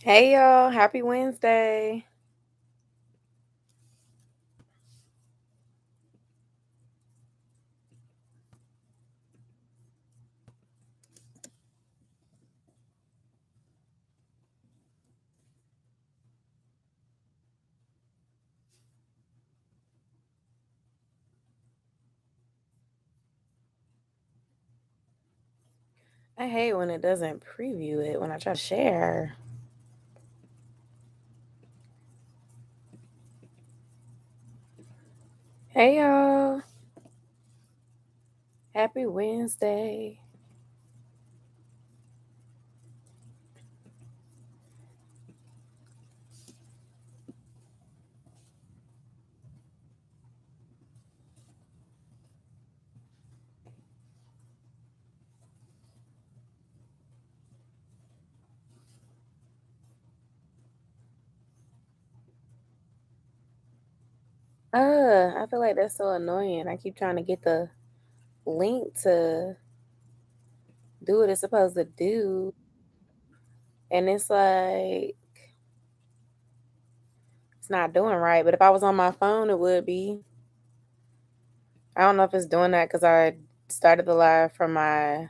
Hey y'all, happy Wednesday. I hate when it doesn't preview it when I try to share. Hey y'all, happy Wednesday. I feel like that's so annoying. I keep trying to get the link to do what it's supposed to do. And it's like, it's not doing right. But if I was on my phone, it would be. I don't know if it's doing that because I started the live from my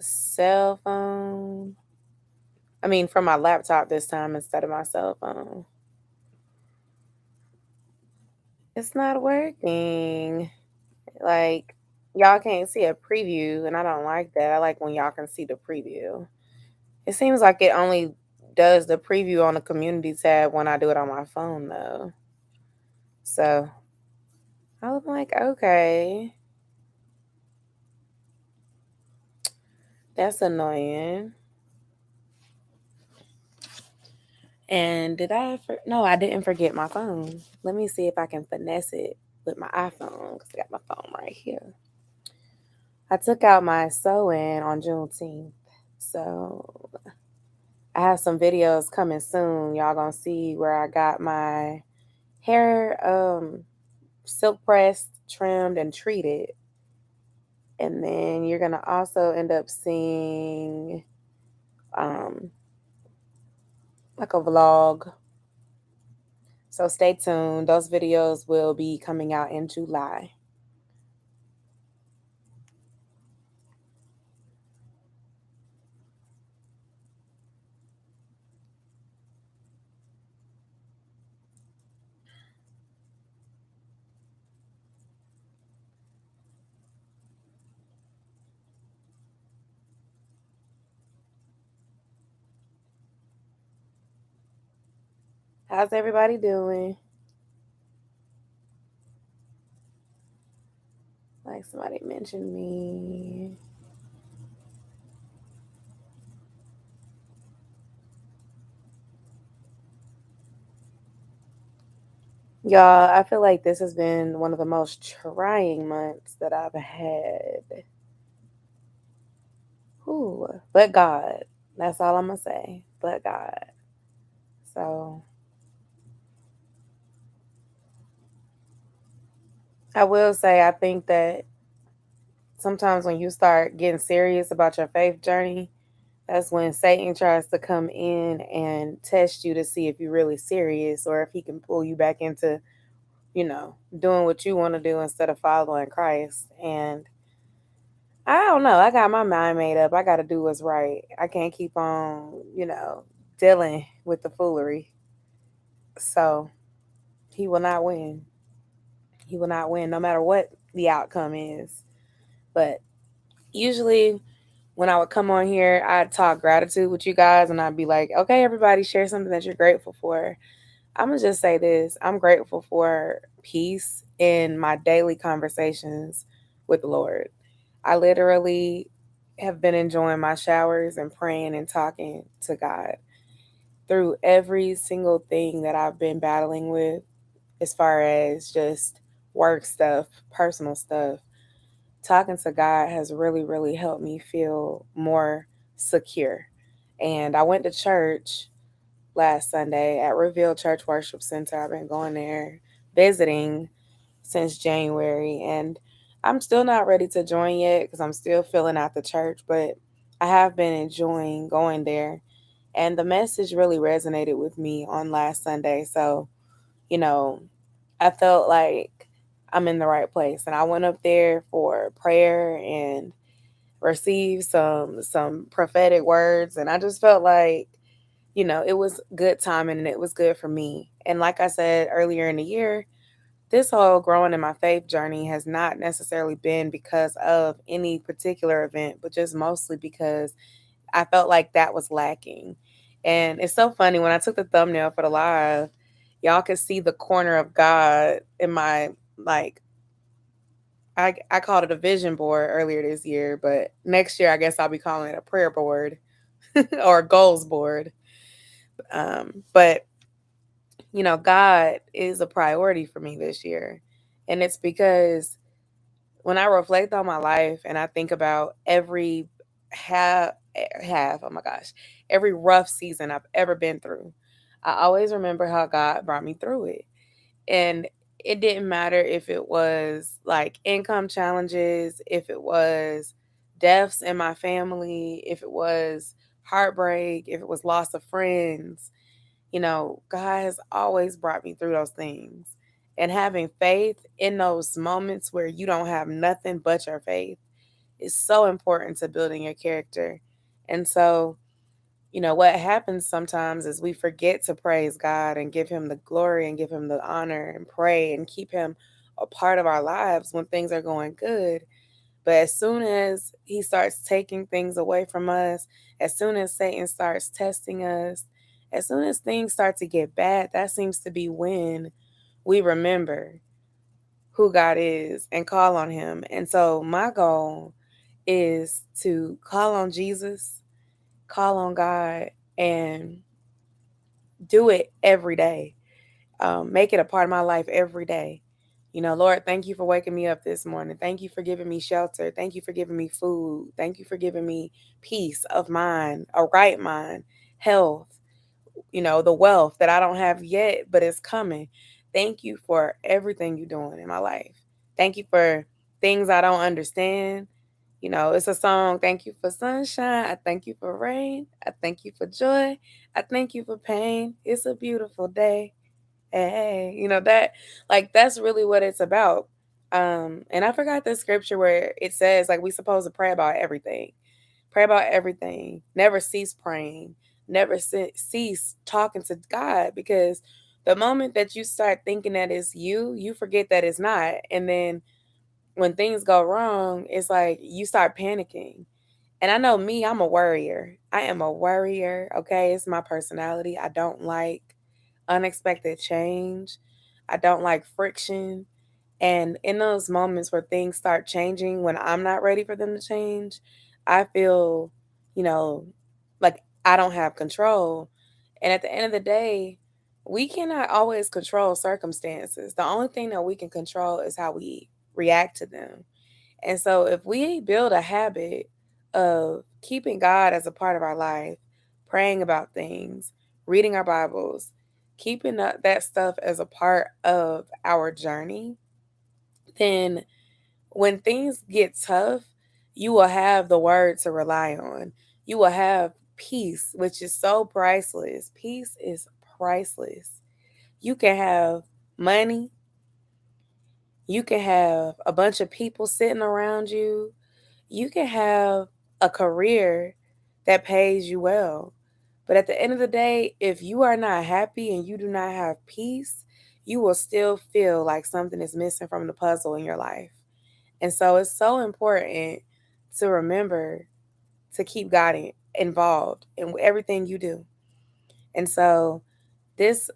cell phone. I mean, from my laptop this time instead of my cell phone. It's not working. Like, y'all can't see a preview, and I don't like that. I like when y'all can see the preview. It seems like it only does the preview on the community tab when I do it on my phone, though. So I'm like, okay, that's annoying. And no, I didn't forget my phone. Let me see if I can finesse it with my iPhone because I got my phone right here. I took out my sew-in on Juneteenth. So I have some videos coming soon. Y'all gonna see where I got my hair silk pressed, trimmed, and treated. And then you're gonna also end up seeing um like a vlog. So stay tuned. Those videos will be coming out in July. How's everybody doing? Like somebody mentioned me. Y'all, I feel like this has been one of the most trying months that I've had. Ooh, but God. That's all I'm gonna say. But God. So I will say I think that sometimes when you start getting serious about your faith journey, that's when Satan tries to come in and test you to see if you're really serious or if he can pull you back into, doing what you want to do instead of following Christ. And I don't know. I got my mind made up. I got to do what's right. I can't keep on, dealing with the foolery. So he will not win. He will not win no matter what the outcome is. But usually when I would come on here, I'd talk gratitude with you guys and I'd be like, okay, everybody share something that you're grateful for. I'm going to just say this. I'm grateful for peace in my daily conversations with the Lord. I literally have been enjoying my showers and praying and talking to God through every single thing that I've been battling with as far as just work stuff, personal stuff. Talking to God has really, really helped me feel more secure. And I went to church last Sunday at Reveal Church Worship Center. I've been going there visiting since January, and I'm still not ready to join yet because I'm still filling out the church, but I have been enjoying going there And the message really resonated with me on last Sunday. So, you know, I felt like I'm in the right place. And I went up there for prayer and received some prophetic words. And I just felt like, it was good timing and it was good for me. And like I said earlier in the year, this whole growing in my faith journey has not necessarily been because of any particular event, but just mostly because I felt like that was lacking. And it's so funny when I took the thumbnail for the live, y'all could see the corner of God in my, like, I called it a vision board earlier this year, but next year I guess I'll be calling it a prayer board or a goals board. But God is a priority for me this year. And it's because when I reflect on my life and I think about every oh my gosh, every rough season I've ever been through, I always remember how God brought me through it. And it didn't matter if it was like income challenges, if it was deaths in my family, if it was heartbreak, if it was loss of friends, God has always brought me through those things. And having faith in those moments where you don't have nothing but your faith is so important to building your character. And so, what happens sometimes is we forget to praise God and give him the glory and give him the honor and pray and keep him a part of our lives when things are going good. But as soon as he starts taking things away from us, as soon as Satan starts testing us, as soon as things start to get bad, that seems to be when we remember who God is and call on him. And so my goal is to call on Jesus, call on God, and do it every day. Make it a part of my life every day. Lord, thank you for waking me up this morning. Thank you for giving me shelter. Thank you for giving me food. Thank you for giving me peace of mind, a right mind, health, the wealth that I don't have yet, but it's coming. Thank you for everything you're doing in my life. Thank you for things I don't understand. It's a song. Thank you for sunshine. I thank you for rain. I thank you for joy. I thank you for pain. It's a beautiful day. Hey, that's really what it's about. And I forgot the scripture where it says like we supposed to pray about everything. Pray about everything. Never cease praying. Never cease talking to God, because the moment that you start thinking that it's you, you forget that it's not. And then when things go wrong, it's like you start panicking. And I know me, I'm a worrier. I am a worrier. Okay. It's my personality. I don't like unexpected change. I don't like friction. And in those moments where things start changing when I'm not ready for them to change, I feel, you know, like I don't have control. And at the end of the day, we cannot always control circumstances. The only thing that we can control is how we react to them. And so if we build a habit of keeping God as a part of our life, praying about things, reading our Bibles, keeping that stuff as a part of our journey, then when things get tough, you will have the word to rely on. You will have peace, which is so priceless. Peace is priceless. You can have money, you can have a bunch of people sitting around you, you can have a career that pays you well. But at the end of the day, if you are not happy and you do not have peace, you will still feel like something is missing from the puzzle in your life. And so it's so important to remember to keep God involved in everything you do. And so this,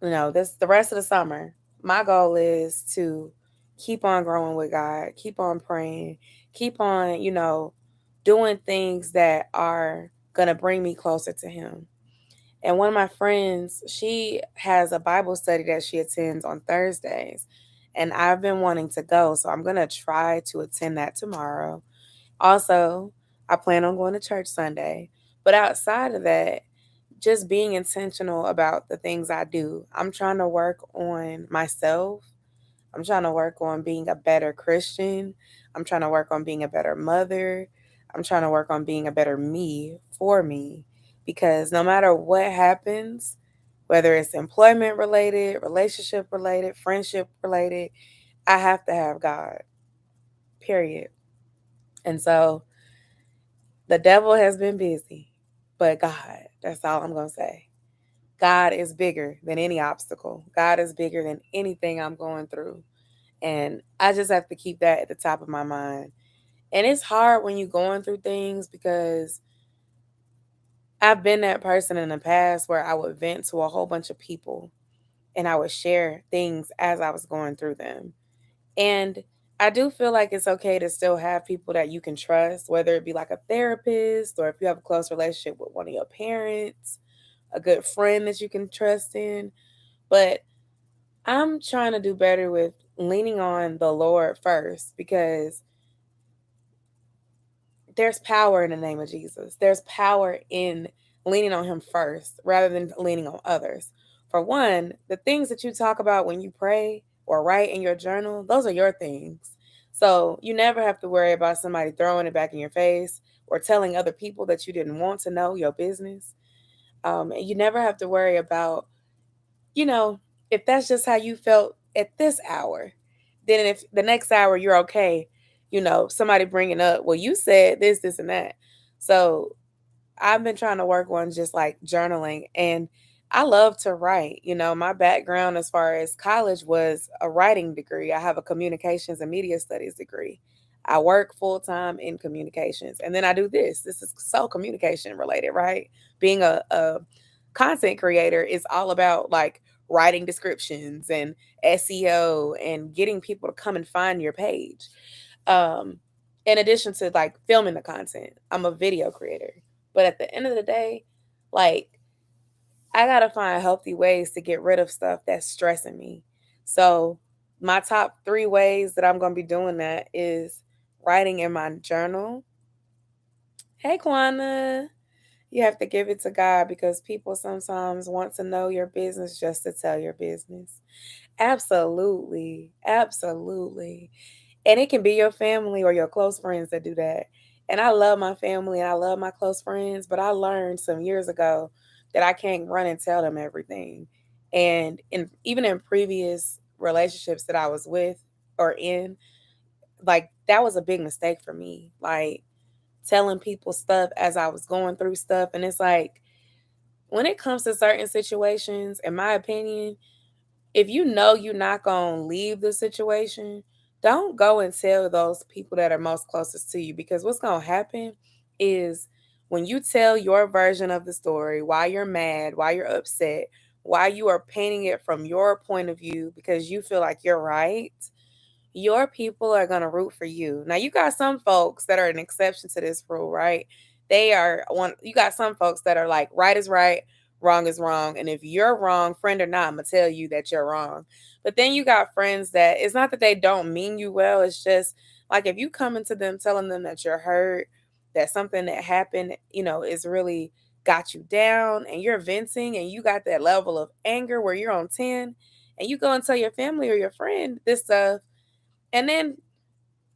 this the rest of the summer, my goal is to keep on growing with God, keep on praying, keep on, doing things that are going to bring me closer to him. And one of my friends, she has a Bible study that she attends on Thursdays. And I've been wanting to go. So I'm going to try to attend that tomorrow. Also, I plan on going to church Sunday. But outside of that, just being intentional about the things I do. I'm trying to work on myself. I'm trying to work on being a better Christian. I'm trying to work on being a better mother. I'm trying to work on being a better me for me. because no matter what happens, whether it's employment related, relationship related, friendship related, I have to have God, period. And so the devil has been busy, but God, that's all I'm going to say. God is bigger than any obstacle. God is bigger than anything I'm going through. And I just have to keep that at the top of my mind. And it's hard when you're going through things because I've been that person in the past where I would vent to a whole bunch of people and I would share things as I was going through them. And I do feel like it's okay to still have people that you can trust, whether it be like a therapist or if you have a close relationship with one of your parents, a good friend that you can trust in. But I'm trying to do better with leaning on the Lord first because there's power in the name of Jesus. There's power in leaning on Him first rather than leaning on others. For one, the things that you talk about when you pray or write in your journal, those are your things. So you never have to worry about somebody throwing it back in your face or telling other people that you didn't want to know your business. And you never have to worry about, you know, if that's just how you felt at this hour, then if the next hour you're okay, somebody bringing up, well, you said this, this, and that. So I've been trying to work on just like journaling, and I love to write. My background as far as college was a writing degree. I have a communications and media studies degree. I work full time in communications, and then I do this. This is so communication related, right? Being a content creator is all about like writing descriptions and SEO and getting people to come and find your page. Um, in addition to like filming the content, I'm a video creator. But at the end of the day, like I gotta find healthy ways to get rid of stuff that's stressing me. So my top 3 ways that I'm gonna be doing that is writing in my journal. Hey Kwana. You have to give it to God because people sometimes want to know your business just to tell your business. Absolutely. Absolutely. And it can be your family or your close friends that do that. And I love my family and I love my close friends, but I learned some years ago that I can't run and tell them everything. And even in previous relationships that I was with or in, like that was a big mistake for me. Like telling people stuff as I was going through stuff. And it's like when it comes to certain situations, in my opinion, if you know you're not going to leave the situation, don't go and tell those people that are most closest to you because what's going to happen is when you tell your version of the story, why you're mad, why you're upset, why you are painting it from your point of view because you feel like you're right, your people are going to root for you. Now, you got some folks that are an exception to this rule, right? You got some folks that are like, right is right, wrong is wrong. And if you're wrong, friend or not, I'm going to tell you that you're wrong. But then you got friends that it's not that they don't mean you well. It's just like if you come into them telling them that you're hurt, that something that happened, is really got you down and you're venting and you got that level of anger where you're on 10 and you go and tell your family or your friend this stuff and then,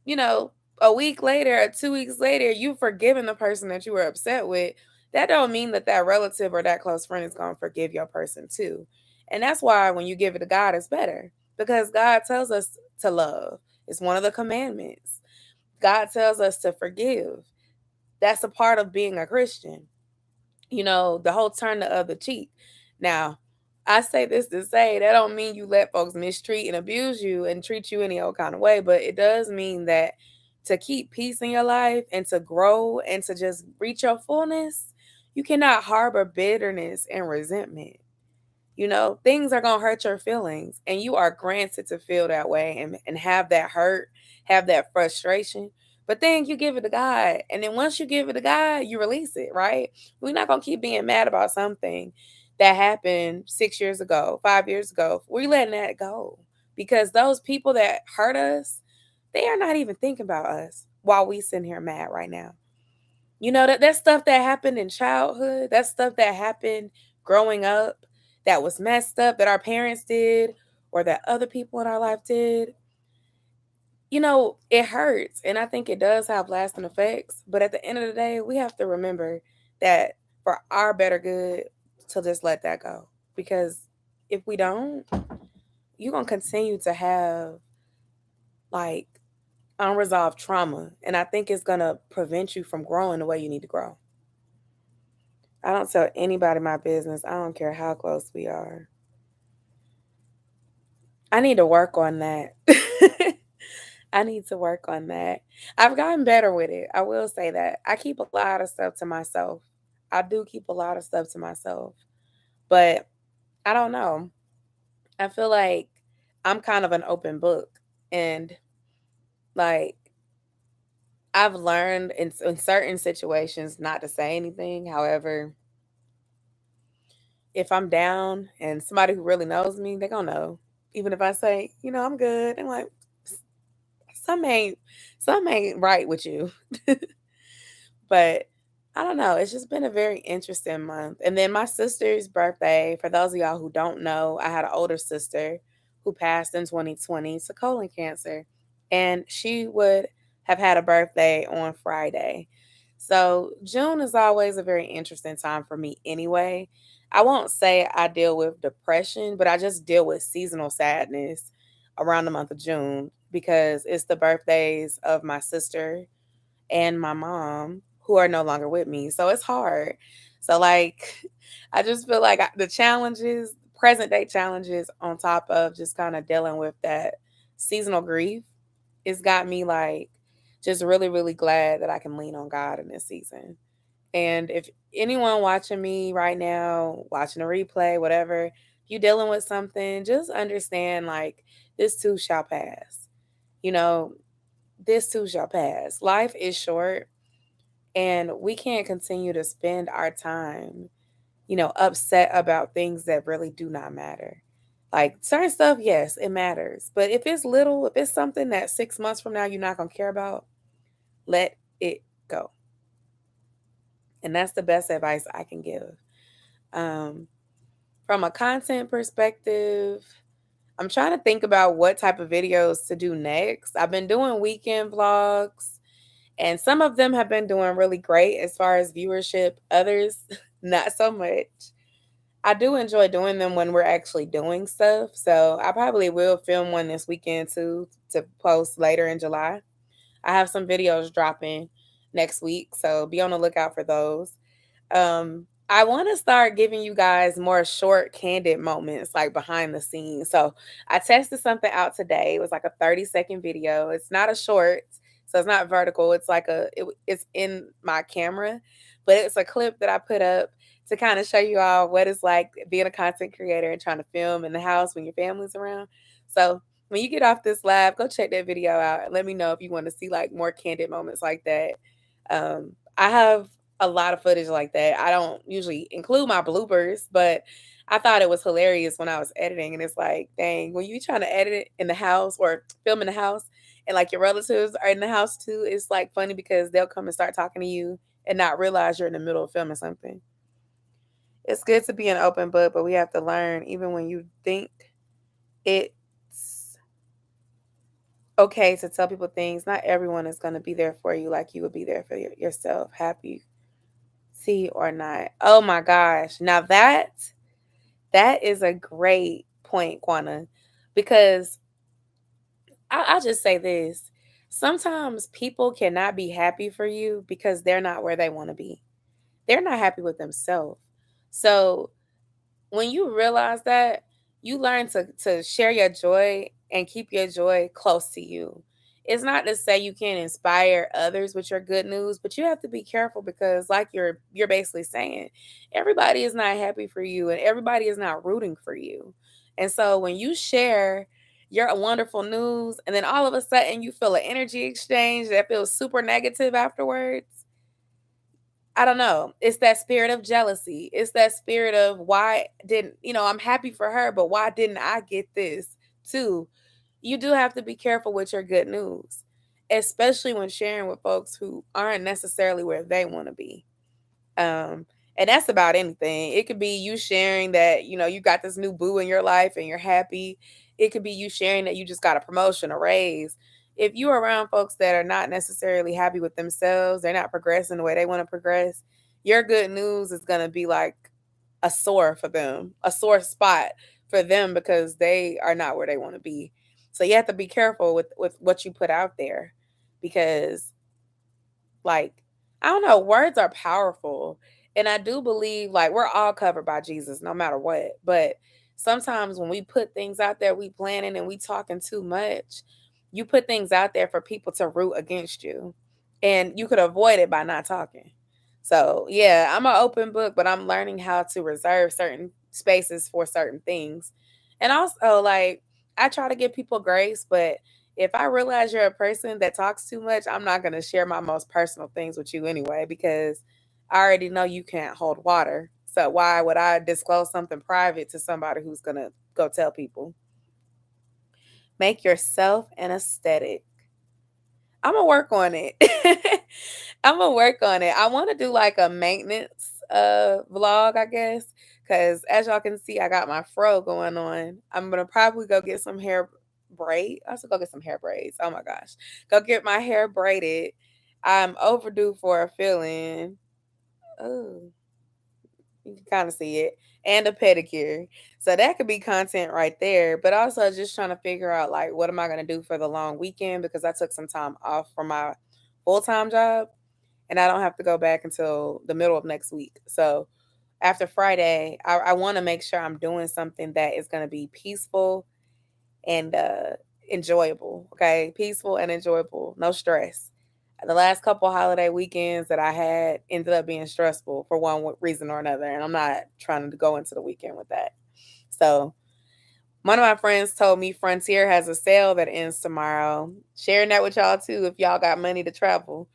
you know, a week later or 2 weeks later, you've forgiven the person that you were upset with. That don't mean that that relative or that close friend is going to forgive your person too. And that's why when you give it to God, it's better because God tells us to love. It's one of the commandments. God tells us to forgive. That's a part of being a Christian. The whole turn the other cheek. Now, I say this to say that don't mean you let folks mistreat and abuse you and treat you any old kind of way, but it does mean that to keep peace in your life and to grow and to just reach your fullness, you cannot harbor bitterness and resentment. Things are going to hurt your feelings, and you are granted to feel that way and have that hurt, have that frustration. But then you give it to God. And then once you give it to God, you release it, right? We're not going to keep being mad about something that happened 6 years ago, 5 years ago. We're letting that go because those people that hurt us, they are not even thinking about us while we sitting here mad right now. That stuff that happened in childhood, that stuff that happened growing up, that was messed up that our parents did or that other people in our life did. It hurts and I think it does have lasting effects, but at the end of the day, we have to remember that for our better good to just let that go. Because if we don't, you're going to continue to have like unresolved trauma. And I think it's going to prevent you from growing the way you need to grow. I don't tell anybody my business. I don't care how close we are. I need to work on that. I need to work on that. I've gotten better with it. I will say that. I keep a lot of stuff to myself. I do keep a lot of stuff to myself. But I don't know. I feel like I'm kind of an open book. And like I've learned in certain situations not to say anything. However, if I'm down and somebody who really knows me, they're going to know. Even if I say, I'm good. I'm like, something ain't, something ain't right with you. But I don't know. It's just been a very interesting month. And then my sister's birthday, for those of y'all who don't know, I had an older sister who passed in 2020 to colon cancer. And she would have had a birthday on Friday. So June is always a very interesting time for me anyway. I won't say I deal with depression, but I just deal with seasonal sadness around the month of June because it's the birthdays of my sister and my mom who are no longer with me. So it's hard. So like I just feel like the challenges, present day challenges on top of just kind of dealing with that seasonal grief, it's got me like just really really glad that I can lean on God in this season. And if anyone watching me right now, watching a replay, whatever, if you dealing with something, just understand like this too shall pass. You know, this too shall pass. Life is short and we can't continue to spend our time, upset about things that really do not matter. Like certain stuff, yes, it matters. But if it's little, if it's something that 6 months from now you're not going to care about, let it go. And that's the best advice I can give. Um, from a content perspective, I'm trying to think about what type of videos to do next. I've been doing weekend vlogs, and some of them have been doing really great as far as viewership, others, not so much. I do enjoy doing them when we're actually doing stuff. So I probably will film one this weekend too to post later in July. I have some videos dropping next week, so be on the lookout for those. I want to start giving you guys more short, candid moments, like behind the scenes. So I tested something out today. It was like a 30-second video. It's not a short, so it's not vertical. It's like it's in my camera, but it's a clip that I put up to kind of show you all what it's like being a content creator and trying to film in the house when your family's around. So when you get off this live, go check that video out and let me know if you want to see like more candid moments like that. I have a lot of footage like that. I don't usually include my bloopers, but I thought it was hilarious when I was editing. And it's like, dang, when you trying to edit it in the house or film in the house and like your relatives are in the house too, it's like funny because they'll come and start talking to you and not realize you're in the middle of filming something. It's good to be an open book, but we have to learn even when you think it's okay to tell people things, not everyone is going to be there for you like you would be there for yourself, happy see or not. Oh my gosh. Now that is a great point, Quana, because I'll just say this. Sometimes people cannot be happy for you because they're not where they want to be. They're not happy with themselves. So when you realize that, you learn to share your joy and keep your joy close to you. It's not to say you can't inspire others with your good news, but you have to be careful because like you're basically saying, everybody is not happy for you and everybody is not rooting for you. And so when you share your wonderful news and then all of a sudden you feel an energy exchange that feels super negative afterwards, I don't know. It's that spirit of jealousy. It's that spirit of why didn't, I'm happy for her, but why didn't I get this too? You do have to be careful with your good news, especially when sharing with folks who aren't necessarily where they want to be. Um, and that's about anything. It could be you sharing that, you got this new boo in your life and you're happy. It could be you sharing that you just got a promotion, a raise. If you're around folks that are not necessarily happy with themselves, they're not progressing the way they want to progress, your good news is going to be like a sore for them, a sore spot for them because they are not where they want to be. So you have to be careful with what you put out there because like I don't know, words are powerful. And I do believe like we're all covered by Jesus no matter what. But sometimes when we put things out there, we planning and we talking too much, you put things out there for people to root against you. And you could avoid it by not talking. So yeah, I'm an open book, but I'm learning how to reserve certain spaces for certain things. And also like I try to give people grace, but if I realize you're a person that talks too much, I'm not going to share my most personal things with you anyway because I already know you can't hold water. So why would I disclose something private to somebody who's going to go tell people? Make yourself an aesthetic. I'm going to work on it. I'm going to work on it. I want to do like a maintenance vlog, I guess, cuz as y'all can see I got my fro going on. I'm going to probably go get some hair braid. I should go get some hair braids. Oh my gosh. Go get my hair braided. I'm overdue for a filling. Oh, you can kind of see it. And a pedicure. So that could be content right there. But also just trying to figure out like what am I gonna do for the long weekend because I took some time off from my full-time job and I don't have to go back until the middle of next week. So after Friday, I want to make sure I'm doing something that is going to be peaceful and enjoyable. Okay, peaceful and enjoyable, no stress. The last couple holiday weekends that I had ended up being stressful for one reason or another, and I'm not trying to go into the weekend with that. So, one of my friends told me Frontier has a sale that ends tomorrow. Sharing that with y'all too, if y'all got money to travel.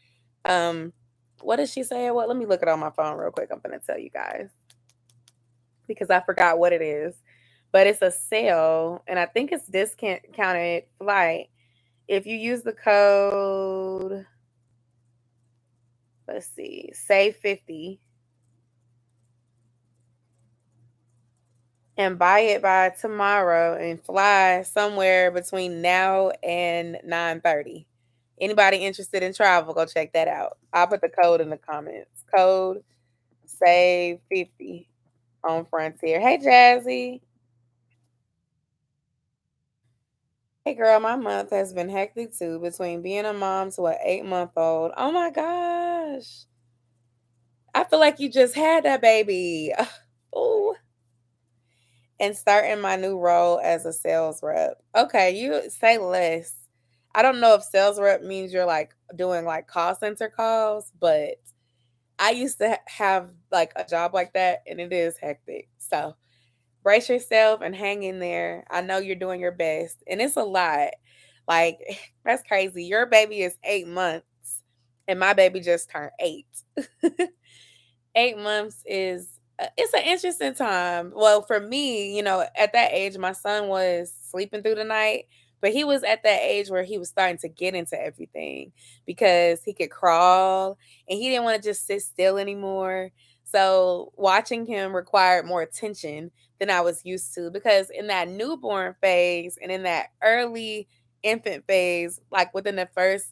Um, what did she say? What? Let me look it on my phone real quick. I'm gonna tell you guys because I forgot what it is. But it's a sale, and I think it's discounted flight. If you use the code, let's see, save 50 and buy it by tomorrow and fly somewhere between now and 9:30. Anybody interested in travel, go check that out. I'll put the code in the comments. Code save 50 on Frontier. Hey Jazzy. Hey girl, my month has been hectic too between being a mom to an 8-month old. Oh my gosh. I feel like you just had that baby. Oh, and starting my new role as a sales rep. Okay, you say less. I don't know if sales rep means you're like doing like call center calls, but I used to have like a job like that and it is hectic. So brace yourself and hang in there. I know you're doing your best and it's a lot. Like, that's crazy. Your baby is 8 months and my baby just turned 8. 8 months is it's an interesting time. Well, for me, at that age, my son was sleeping through the night, but he was at that age where he was starting to get into everything because he could crawl and he didn't want to just sit still anymore. So watching him required more attention than I was used to because in that newborn phase and in that early infant phase, like within the first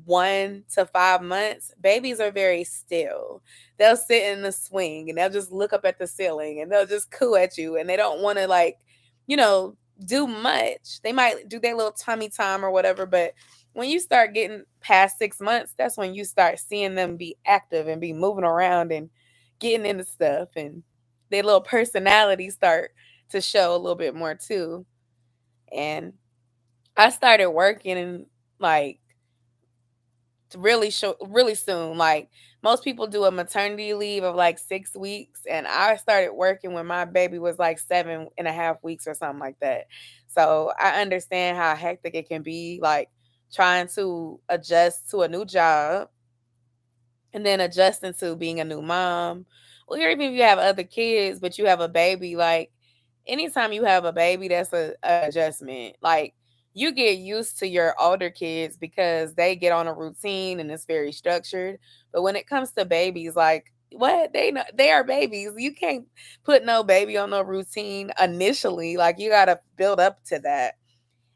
1 to 5 months, babies are very still. They'll sit in the swing and they'll just look up at the ceiling and they'll just coo at you and they don't want to you know, do much. They might do their little tummy time or whatever, but when you start getting past 6 months, that's when you start seeing them be active and be moving around and getting into stuff and their little personalities start to show a little bit more too. And I started working in like really soon. Like most people do a maternity leave of like 6 weeks, and I started working when my baby was like 7.5 weeks or something like that. So I understand how hectic it can be, like trying to adjust to a new job and then adjusting to being a new mom. Well, even if you have other kids, but you have a baby, like anytime you have a baby, that's a adjustment. Like you get used to your older kids because they get on a routine and it's very structured. But when it comes to babies, like what they are babies. You can't put no baby on no routine initially. Like you gotta build up to that.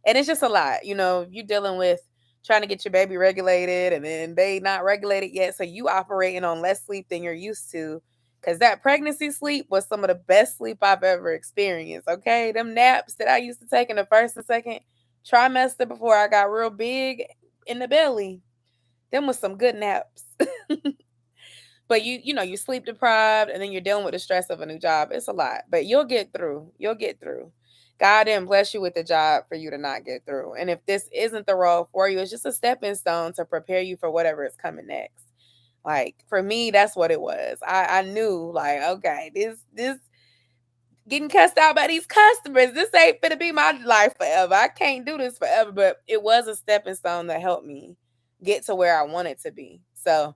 And it's just a lot. You're dealing with trying to get your baby regulated and then they not regulated yet. So you operating on less sleep than you're used to. Cause that pregnancy sleep was some of the best sleep I've ever experienced. Okay. Them naps that I used to take in the first and second trimester before I got real big in the belly. Them was some good naps. But you sleep deprived and then you're dealing with the stress of a new job. It's a lot, but you'll get through. You'll get through. God didn't bless you with the job for you to not get through. And if this isn't the role for you, it's just a stepping stone to prepare you for whatever is coming next. Like for me, that's what it was. I knew like, okay, this getting cussed out by these customers. This ain't gonna be my life forever. I can't do this forever. But it was a stepping stone that helped me get to where I wanted to be. So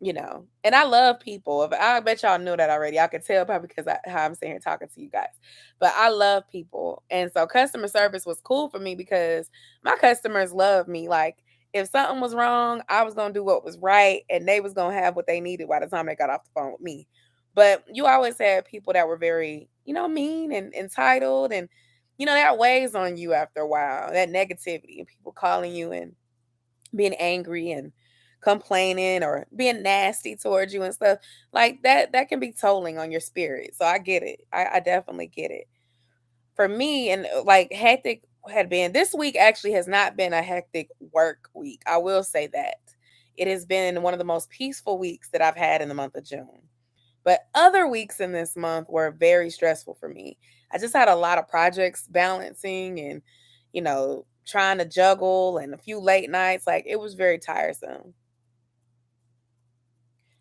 and I love people. If I bet y'all knew that already. I could tell probably because how I'm sitting here talking to you guys. But I love people. And so customer service was cool for me because my customers love me. Like if something was wrong, I was going to do what was right and they was going to have what they needed by the time they got off the phone with me. But you always had people that were very, mean and entitled and that weighs on you after a while. That negativity and people calling you and being angry and complaining or being nasty towards you and stuff like that can be tolling on your spirit. So I get it. I definitely get it. For me, and like hectic had been this week actually has not been a hectic work week. I will say that. It has been one of the most peaceful weeks that I've had in the month of June. But other weeks in this month were very stressful for me. I just had a lot of projects balancing and, trying to juggle and a few late nights. Like it was very tiresome.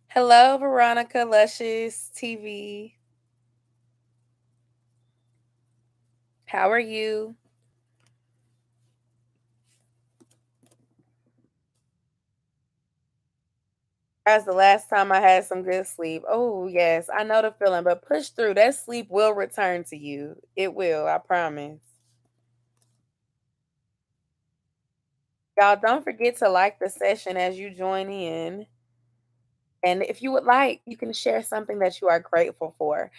Hello, Veronica Luscious TV. How are you? That's the last time I had some good sleep. Oh, yes, I know the feeling, but push through. That sleep will return to you. It will, I promise. Y'all, don't forget to like the session as you join in. And if you would like, you can share something that you are grateful for.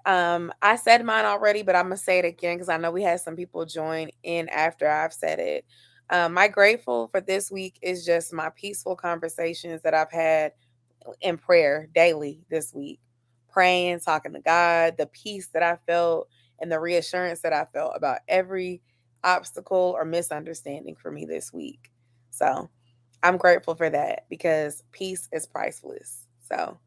I said mine already, but I'm gonna say it again because I know we had some people join in after I've said it. My grateful for this week is just my peaceful conversations that I've had in prayer daily this week, praying, talking to God, the peace that I felt, and the reassurance that I felt about every obstacle or misunderstanding for me this week. So I'm grateful for that because peace is priceless. So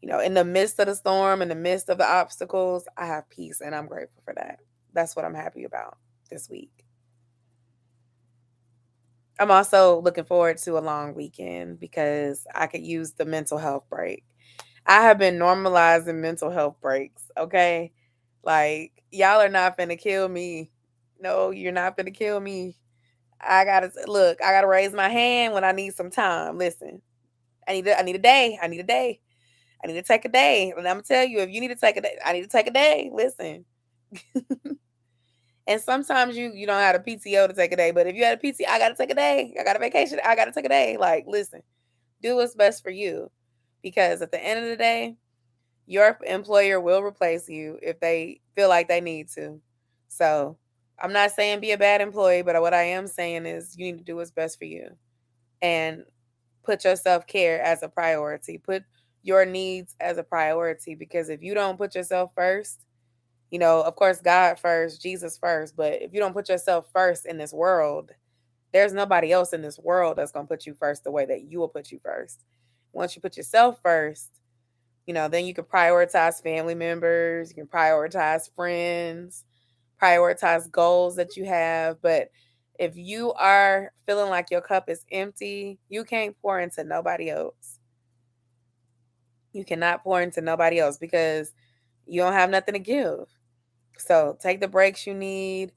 in the midst of the storm, in the midst of the obstacles, I have peace and I'm grateful for that. That's what I'm happy about this week. I'm also looking forward to a long weekend because I could use the mental health break. I have been normalizing mental health breaks, okay? Like, y'all are not finna kill me. No, you're not finna kill me. I gotta raise my hand when I need some time. Listen, I need a day. I need a day. I need to take a day. And I'm gonna tell you, if you need to take a day, I need to take a day. Listen. And sometimes you don't have a PTO to take a day, but if you had a PTO, I gotta take a day. I got a vacation. I gotta take a day. Like, listen, do what's best for you. Because at the end of the day, your employer will replace you if they feel like they need to. So I'm not saying be a bad employee, but what I am saying is you need to do what's best for you and put your self care as a priority. Put your needs as a priority because if you don't put yourself first, of course, God first, Jesus first, but if you don't put yourself first in this world, there's nobody else in this world that's going to put you first the way that you will put you first. Once you put yourself first, then you can prioritize family members, you can prioritize friends, prioritize goals that you have. But if you are feeling like your cup is empty, you can't pour into nobody else. You cannot pour into nobody else because you don't have nothing to give. So take the breaks you need.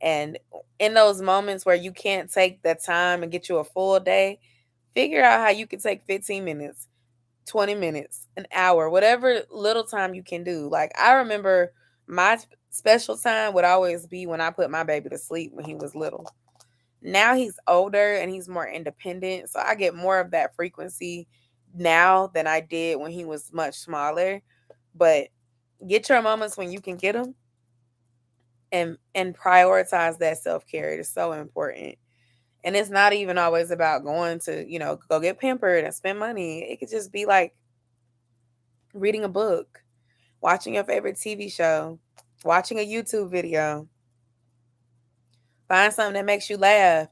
And in those moments where you can't take the time and get you a full day, figure out how you can take 15 minutes, 20 minutes, an hour, whatever little time you can do. Like I remember my special time would always be when I put my baby to sleep when he was little. Now he's older and he's more independent. So I get more of that frequency now than I did when he was much smaller. But get your moments when you can get them and prioritize that self-care. It is so important. And it's not even always about going to, go get pampered and spend money. It could just be like reading a book, watching your favorite TV show, watching a YouTube video. Find something that makes you laugh.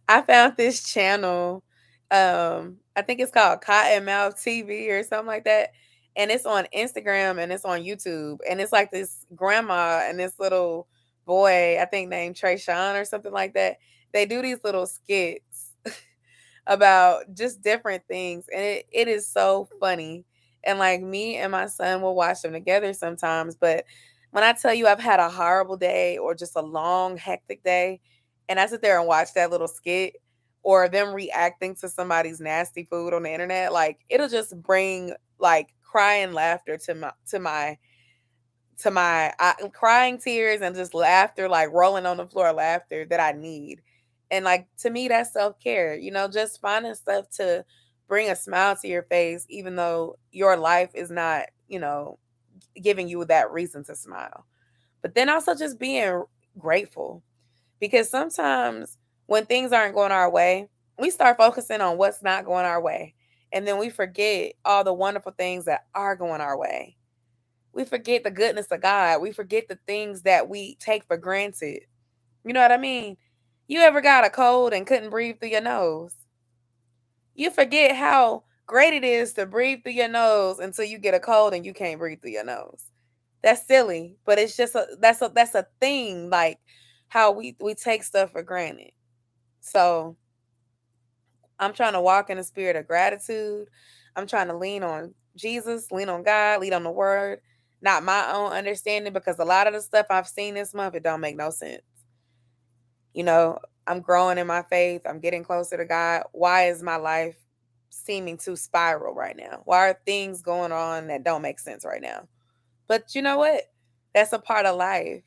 I found this channel. I think it's called Cotton Mouth TV or something like that. And it's on Instagram and it's on YouTube. And it's like this grandma and this little boy, I think named Trayshawn or something like that. They do these little skits about just different things. And it is so funny. And like me and my son will watch them together sometimes. But when I tell you I've had a horrible day or just a long, hectic day, and I sit there and watch that little skit or them reacting to somebody's nasty food on the internet, like it'll just bring like crying laughter to my crying tears and just laughter, like rolling on the floor laughter that I need. And like to me, that's self care, just finding stuff to bring a smile to your face, even though your life is not, giving you that reason to smile. But then also just being grateful because sometimes when things aren't going our way, we start focusing on what's not going our way. And then we forget all the wonderful things that are going our way. We forget the goodness of God. We forget the things that we take for granted. You know what I mean? You ever got a cold and couldn't breathe through your nose? You forget how great it is to breathe through your nose until you get a cold and you can't breathe through your nose. That's silly, but it's just that's a thing, like how we take stuff for granted. So I'm trying to walk in a spirit of gratitude. I'm trying to lean on Jesus, lean on God, lean on the word, not my own understanding, because a lot of the stuff I've seen this month, it don't make no sense. You know, I'm growing in my faith. I'm getting closer to God. Why is my life seeming to spiral right now? Why are things going on that don't make sense right now? But you know what? That's a part of life.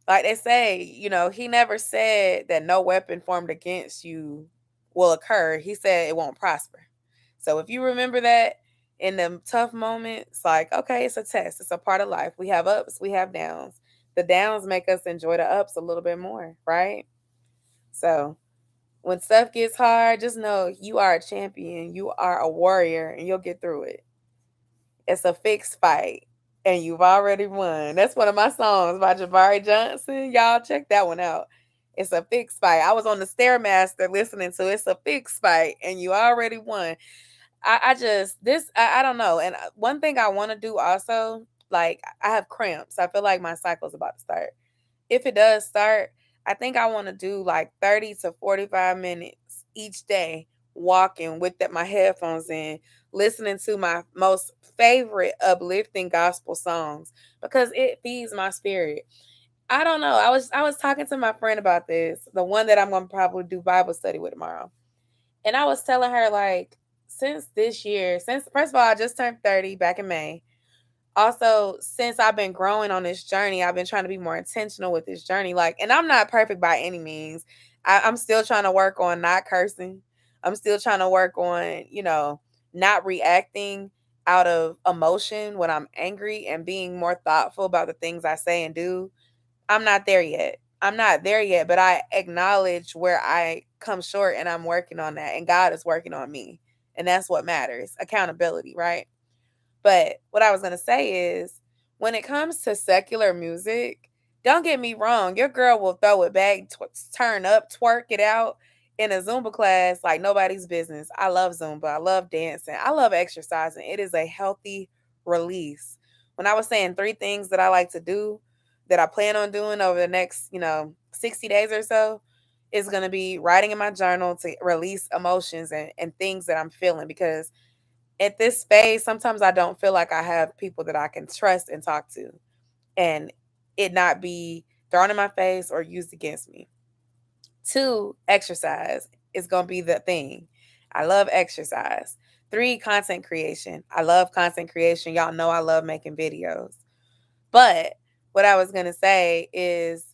Like they say, he never said that no weapon formed against you will occur. He said it won't prosper. So if you remember that in the tough moments, like, okay, it's a test, it's a part of life. We have ups, we have downs. The downs make us enjoy the ups a little bit more, right? So when stuff gets hard, just know you are a champion, you are a warrior, and you'll get through it. It's a fixed fight, and you've already won. That's one of my songs by Jabari Johnson. Y'all check that one out. It's a fixed fight. I was on the Stairmaster listening to It's a Fixed Fight, and you already won. I don't know. And one thing I want to do also, like, I have cramps. I feel like my cycle's about to start. If it does start, I think I want to do like 30 to 45 minutes each day walking with my headphones in, listening to my most favorite uplifting gospel songs because it feeds my spirit. I don't know. I was talking to my friend about this, the one that I'm going to probably do Bible study with tomorrow. And I was telling her like since this year, since first of all I just turned 30 back in May, also since I've been growing on this journey, I've been trying to be more intentional with this journey. Like, and I'm not perfect by any means. I'm still trying to work on not cursing. I'm still trying to work on, not reacting out of emotion when I'm angry and being more thoughtful about the things I say and do. I'm not there yet. I'm not there yet, but I acknowledge where I come short and I'm working on that. And God is working on me. And that's what matters. Accountability, right? But what I was going to say is when it comes to secular music, don't get me wrong. Your girl will throw it back, turn up, twerk it out in a Zumba class like nobody's business. I love Zumba. I love dancing. I love exercising. It is a healthy release. When I was saying 3 things that I like to do, that I plan on doing over the next, 60 days or so, is going to be writing in my journal to release emotions and things that I'm feeling because at this phase, sometimes I don't feel like I have people that I can trust and talk to and it not be thrown in my face or used against me. 2, exercise is going to be the thing. I love exercise. 3, content creation. I love content creation. Y'all know I love making videos. But what I was going to say is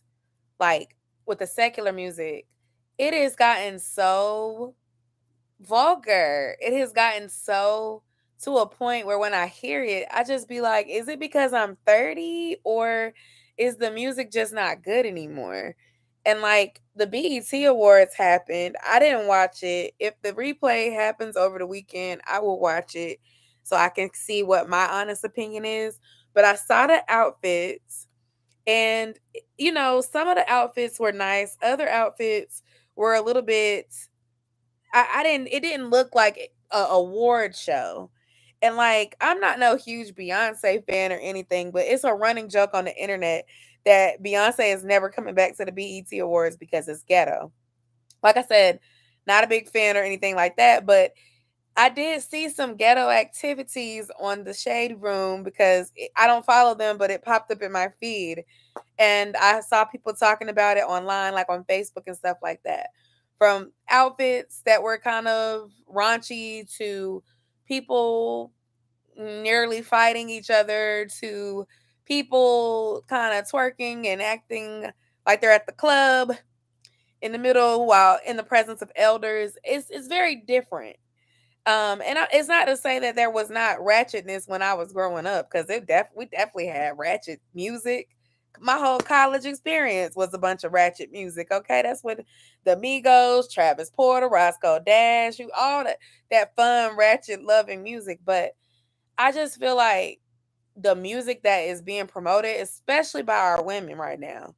like with the secular music, it has gotten so vulgar. It has gotten so to a point where when I hear it, I just be like, is it because I'm 30 or is the music just not good anymore? And like the BET Awards happened, I didn't watch it. If the replay happens over the weekend, I will watch it so I can see what my honest opinion is. But I saw the outfits, and some of the outfits were nice. Other outfits were a little bit. I didn't. It didn't look like a award show. And like, I'm not no huge Beyonce fan or anything, but it's a running joke on the internet that Beyonce is never coming back to the BET Awards because it's ghetto. Like I said, not a big fan or anything like that, but I did see some ghetto activities on the Shade Room because I don't follow them, but it popped up in my feed. And I saw people talking about it online, like on Facebook and stuff like that. From outfits that were kind of raunchy to people nearly fighting each other to people kind of twerking and acting like they're at the club in the middle while in the presence of elders. It's very different. It's not to say that there was not ratchetness when I was growing up, because we definitely had ratchet music. My whole college experience was a bunch of ratchet music. Okay, that's what the Migos, Travis Porter, Roscoe Dash, all that fun ratchet loving music. But I just feel like the music that is being promoted, especially by our women right now,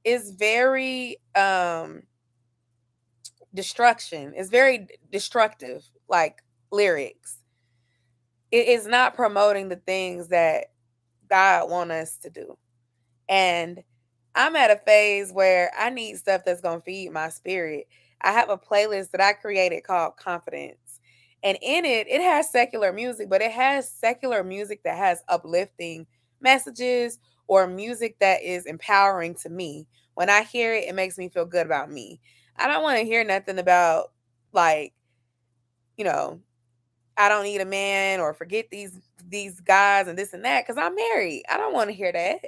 is very destruction. It's very destructive, like lyrics. It is not promoting the things that God want us to do. And I'm at a phase where I need stuff that's going to feed my spirit. I have a playlist that I created called Confidence. And in it, it has secular music, but it has secular music that has uplifting messages or music that is empowering to me. When I hear it, it makes me feel good about me. I don't want to hear nothing about, like, you know, I don't need a man, or forget these guys and this and that, because I'm married. I don't want to hear that.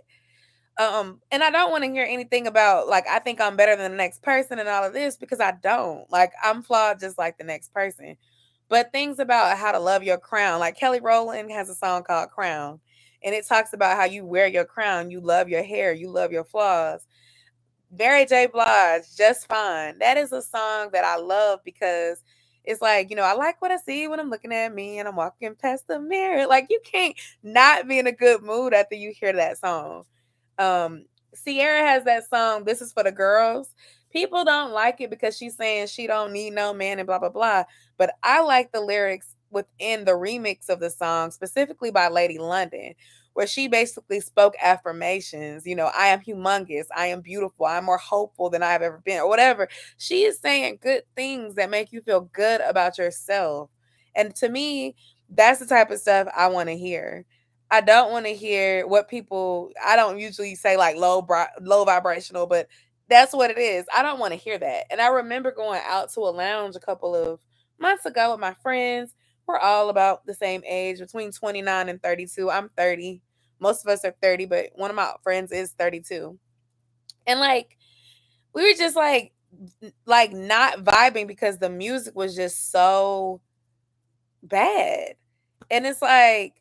And I don't want to hear anything about, like, I think I'm better than the next person and all of this, because I don't. Like, I'm flawed just like the next person. But things about how to love your crown. Like Kelly Rowland has a song called Crown. And it talks about how you wear your crown, you love your hair, you love your flaws. Mary J. Blige, Just Fine. That is a song that I love because it's like, I like what I see when I'm looking at me and I'm walking past the mirror. Like, you can't not be in a good mood after you hear that song. Sierra has that song, This Is for the Girls. People don't like it because she's saying she don't need no man and blah blah blah. But I like the lyrics within the remix of the song, specifically by Lady London, where she basically spoke affirmations. I am humongous, I am beautiful, I'm more hopeful than I've ever been, or whatever. She is saying good things that make you feel good about yourself. And to me, that's the type of stuff I want to hear. I don't want to hear what people. I don't usually say like low vibrational, but that's what it is. I don't want to hear that. And I remember going out to a lounge a couple of months ago with my friends. We're all about the same age, between 29 and 32. I'm 30. Most of us are 30, but one of my friends is 32. And like, we were just like not vibing because the music was just so bad. And it's like,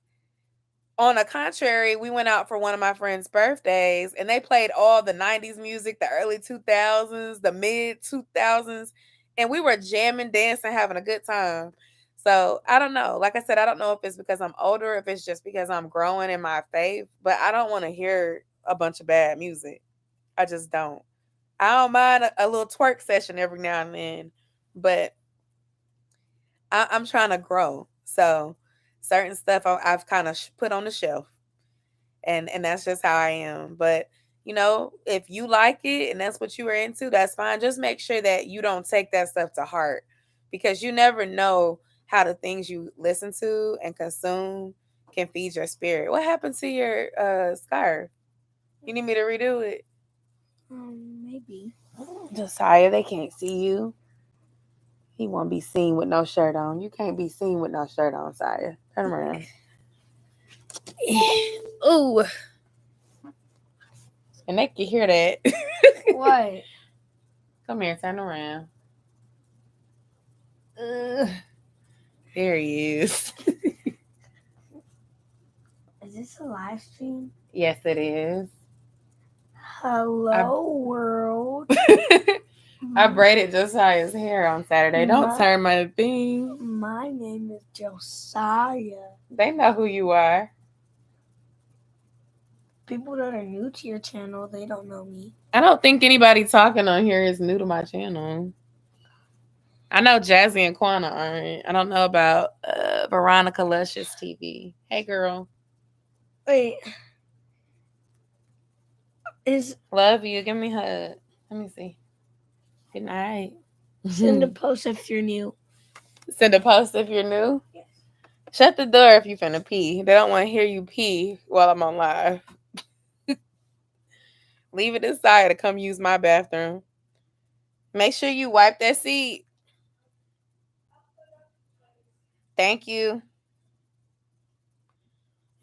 on the contrary, we went out for one of my friends' birthdays and they played all the 90s music, the early 2000s, the mid 2000s, and we were jamming, dancing, having a good time. So I don't know. Like I said, I don't know if it's because I'm older, if it's just because I'm growing in my faith, but I don't want to hear a bunch of bad music. I just don't. I don't mind a little twerk session every now and then, but I'm trying to grow. So certain stuff I've kind of put on the shelf, and that's just how I am. But if you like it and that's what you are into, that's fine. Just make sure that you don't take that stuff to heart, because you never know how the things you listen to and consume can feed your spirit. What happened to your scarf? You need me to redo it? Maybe. Josiah, they can't see you. He won't be seen with no shirt on. You can't be seen with no shirt on, Saya. Turn around. Ooh. And they can hear that. What? Come here, turn around. There he is. Is this a live stream? Yes, it is. Hello, world. I braided JocheHeard's hair on Saturday. Don't turn my thing. My name is Josiah. They know who you are. People that are new to your channel, they don't know me. I don't think anybody talking on here is new to my channel. I know Jazzy and Quana aren't. I don't know about Veronica Luscious TV. Hey, girl. Wait. Love you. Give me a hug. Let me see. Good night. Send a post if you're new. Send a post if you're new? Yes. Shut the door if you finna pee. They don't want to hear you pee while I'm on live. Leave it inside to come use my bathroom. Make sure you wipe that seat. Thank you.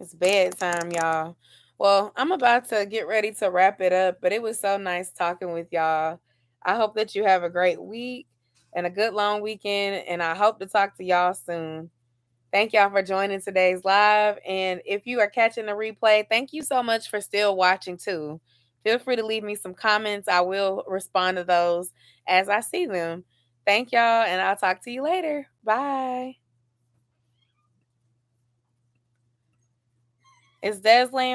It's bedtime, y'all. Well, I'm about to get ready to wrap it up, but it was so nice talking with y'all. I hope that you have a great week and a good long weekend, and I hope to talk to y'all soon. Thank y'all for joining today's live. And if you are catching the replay, thank you so much for still watching too. Feel free to leave me some comments. I will respond to those as I see them. Thank y'all, and I'll talk to you later. Bye. Is Deslan